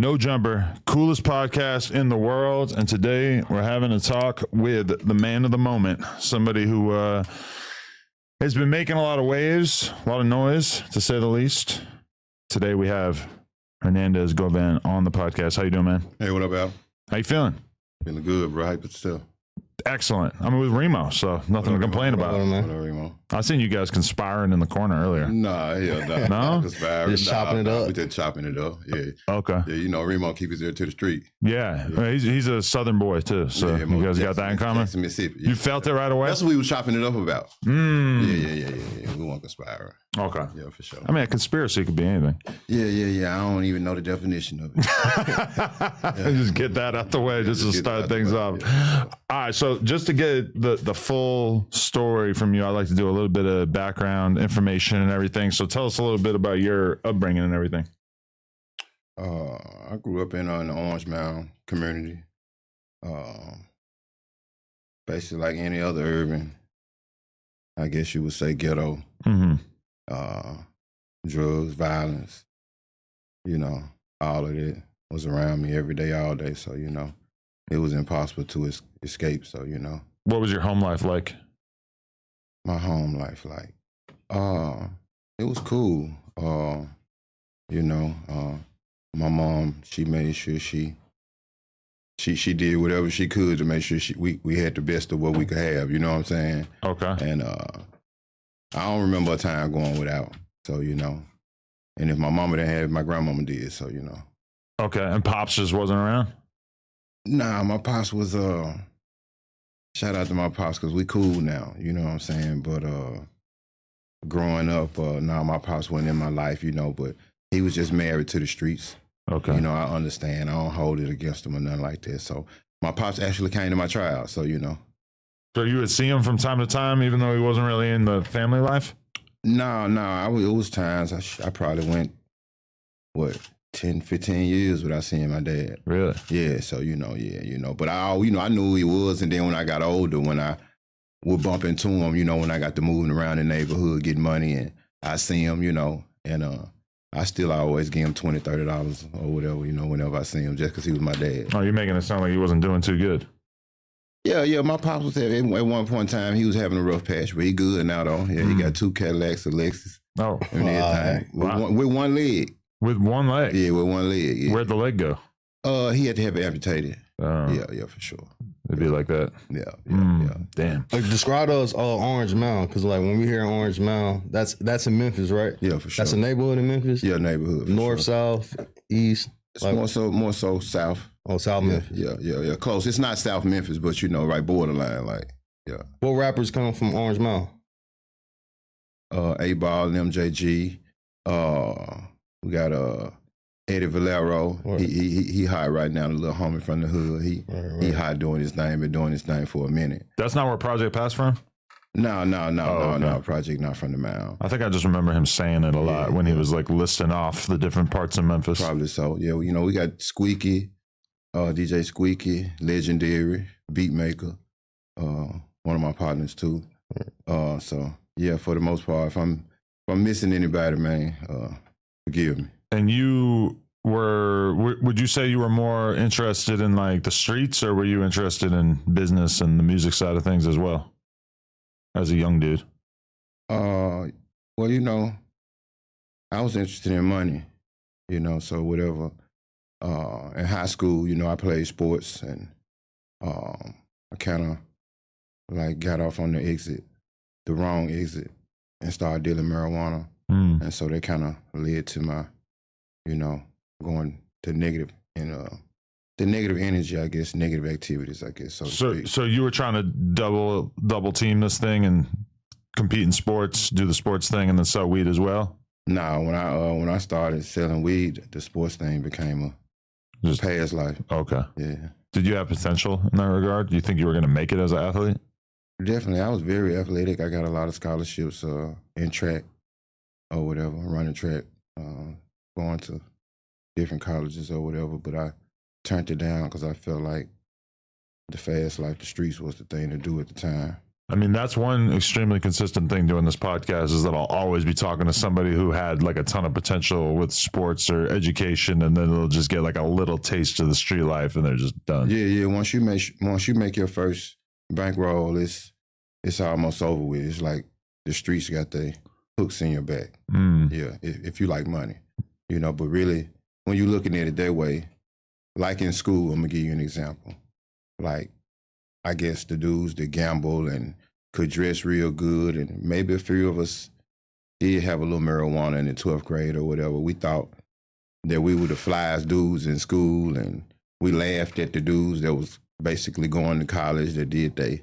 No Jumper, coolest podcast in the world. And today we're having a talk with the man of the moment, somebody who has been making a lot of waves, a lot of noise, to say the least. Today we have Hernandez Govan on the podcast. How you doing, man? Hey, what up, Al? How you feeling? Feeling good, bro. Hype it still. Excellent. I'm with Remo, so nothing to complain about. What up, Remo? I seen you guys conspiring in the corner earlier. Nah, No? Just chopping it up? We just chopping it up, yeah. Okay. Yeah, you know, Remo keep his ear to the street. Yeah. He's a Southern boy, too, so Yeah, you guys got that in common? Mississippi. You felt it right away? That's what we was chopping it up about. Yeah. We want conspiring. Okay. Yeah, for sure. I mean, a conspiracy could be anything. Yeah. I don't even know the definition of it. Just get that out the way just to start things off. Yeah. All right, so just to get the full story from you, I like to do a little bit of background information and everything. So tell us a little bit about your upbringing and everything. I grew up in the Orange Mound community. Basically like any other urban, I guess you would say ghetto. Mm-hmm. Drugs, violence, you know, all of it was around me every day, all day. So, you know, it was impossible to escape. So, you know. What was your home life like? My home life, it was cool. You know, my mom, she made sure she did whatever she could to make sure we had the best of what we could have, you know what I'm saying? Okay. And I don't remember a time going without, so, you know. And if my mama didn't have it, my grandmama did, so, you know. Okay, and Pops just wasn't around? Nah, my Pops was, shout out to my Pops, because we cool now, you know what I'm saying? But growing up, my Pops wasn't in my life, you know, but he was just married to the streets. Okay. You know, I understand. I don't hold it against him or nothing like that. So my Pops actually came to my trial, so, you know. So you would see him from time to time, even though he wasn't really in the family life? No, it was times I probably went, 10, 15 years without seeing my dad. Really? Yeah, so, you know. But I knew who he was, and then when I got older, when I would bump into him, you know, when I got to moving around the neighborhood, getting money, and I see him, you know, and I still always give him $20, $30 or whatever, you know, whenever I see him, just because he was my dad. Oh, you're making it sound like he wasn't doing too good. Yeah, my pops was at one point in time, he was having a rough patch, but he good now, though. Yeah, He got 2 Cadillacs, a Lexus, Oh, and everything. Wow. With one leg. With one leg? Yeah, with one leg. Yeah. Where'd the leg go? He had to have it amputated. Yeah, for sure. It'd be like that. Yeah. Damn. Like, describe us Orange Mound, because like when we hear Orange Mound, that's in Memphis, right? Yeah, for sure. That's a neighborhood in Memphis. Yeah, neighborhood. North, sure. south, east. It's more so south. Oh, South Memphis. Yeah. Close. It's not South Memphis, but you know, right borderline. Like, yeah. What rappers come from Orange Mound? A-Ball and MJG. We got Eddie Valero. Right. He hot right now, the little homie from the hood. He hot doing his thing, been doing his thing for a minute. That's not where Project Pass from? No, Project not from the Mound. I think I just remember him saying it a lot when he was like listing off the different parts of Memphis. Probably so. Yeah, you know, we got Squeaky, DJ Squeaky, legendary beatmaker, one of my partners too. So yeah, for the most part, if I'm missing anybody, man, forgive me. And you would you say you were more interested in like the streets, or were you interested in business and the music side of things as well as a young dude? Well, you know, I was interested in money, you know, so whatever. In high school, you know, I played sports, and I kind of like got off on the wrong exit, and started dealing marijuana. And so that kind of led to my, you know, going to negative and the negative energy, I guess, negative activities, I guess. So you were trying to double team this thing and compete in sports, do the sports thing, and then sell weed as well? No, when I started selling weed, the sports thing became a past life. Okay. Yeah. Did you have potential in that regard? Do you think you were going to make it as an athlete? Definitely. I was very athletic. I got a lot of scholarships in track or whatever, running track, going to different colleges or whatever, but I turned it down because I felt like the fast life, the streets was the thing to do at the time. I mean, that's one extremely consistent thing doing this podcast is that I'll always be talking to somebody who had like a ton of potential with sports or education, and then they'll just get like a little taste of the street life and they're just done. Yeah. Once you make your first bankroll, it's almost over with. It's like the streets got the hooks in your back. Yeah, if you like money, But really, when you're looking at it that way, like in school, I'm gonna give you an example. Like, I guess the dudes that gamble and could dress real good, and maybe a few of us did have a little marijuana in the 12th grade or whatever. We thought that we were the flyest dudes in school, and we laughed at the dudes that was basically going to college that did they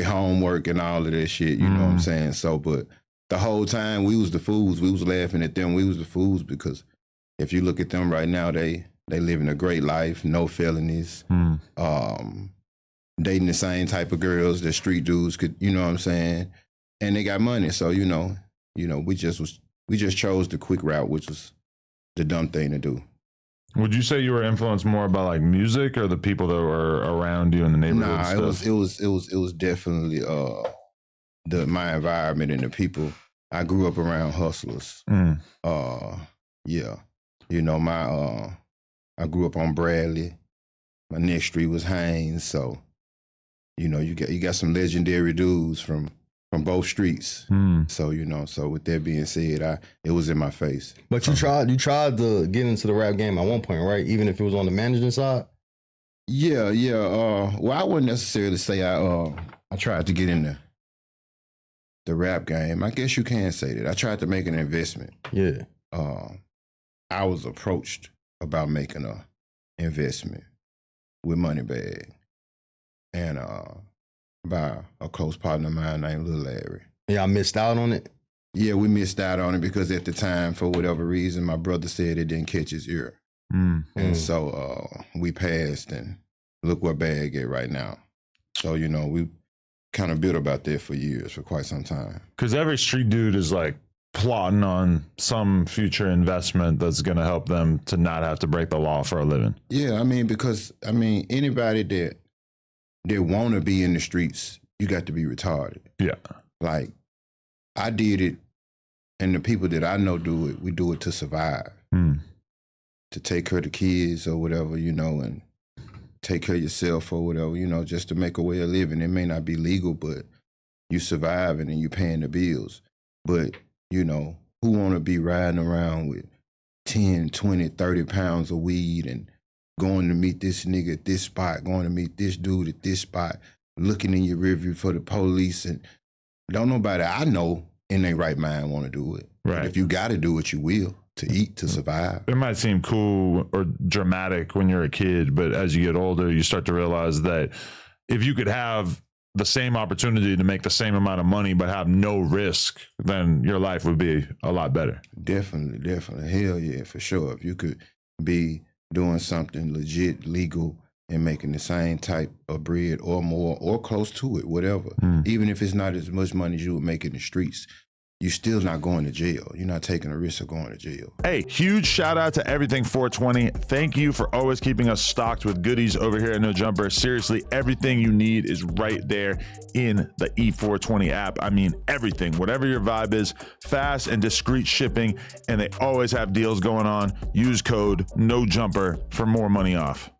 homework and all of that shit, you know what I'm saying? So, but the whole time we was the fools. We was laughing at them. We was the fools because if you look at them right now, they living a great life, no felonies, dating the same type of girls that street dudes could, you know what I'm saying? And they got money. So, we just chose the quick route, which was the dumb thing to do. Would you say you were influenced more by like music or the people that were around you in the neighborhood? Nah, it was definitely my environment and the people. I grew up around hustlers. Yeah. I grew up on Bradley. My next street was Haynes, so you got some legendary dudes from both streets. So so with that being said, it was in my face. But you tried to get into the rap game at one point, right? Even if it was on the management side. Yeah. Well, I wouldn't necessarily say I tried to get in the rap game. I guess you can say that. I tried to make an investment. Yeah. I was approached about making an investment with Moneybag and by a close partner of mine named Lil Larry. Yeah, I missed out on it? Yeah, we missed out on it because at the time, for whatever reason, my brother said it didn't catch his ear. And so we passed, and look where Bag at right now. So, we kind of bitter about that for years, for quite some time. Because every street dude is like plotting on some future investment that's going to help them to not have to break the law for a living. Yeah, because anybody that want to be in the streets, you got to be retarded. Yeah. Like, I did it, and the people that I know do it, we do it to survive. To take care of the kids or whatever, and take care of yourself or whatever, just to make a way of living. It may not be legal, but you surviving and you paying the bills. But, who want to be riding around with 10, 20, 30 pounds of weed and going to meet this nigga at this spot, going to meet this dude at this spot, looking in your rearview for the police, and don't nobody I know in their right mind want to do it. Right. But if you got to do it, you will, to eat, to survive. It might seem cool or dramatic when you're a kid, but as you get older, you start to realize that if you could have the same opportunity to make the same amount of money but have no risk, then your life would be a lot better. Definitely. Hell yeah, for sure. If you could be doing something legit, legal, and making the same type of bread or more or close to it, whatever, even if it's not as much money as you would make in the streets, you're still not going to jail. You're not taking a risk of going to jail. Hey, huge shout out to Everything 420. Thank you for always keeping us stocked with goodies over here at No Jumper. Seriously, everything you need is right there in the E420 app. I mean, everything, whatever your vibe is, fast and discreet shipping, and they always have deals going on. Use code NOJUMPER for more money off.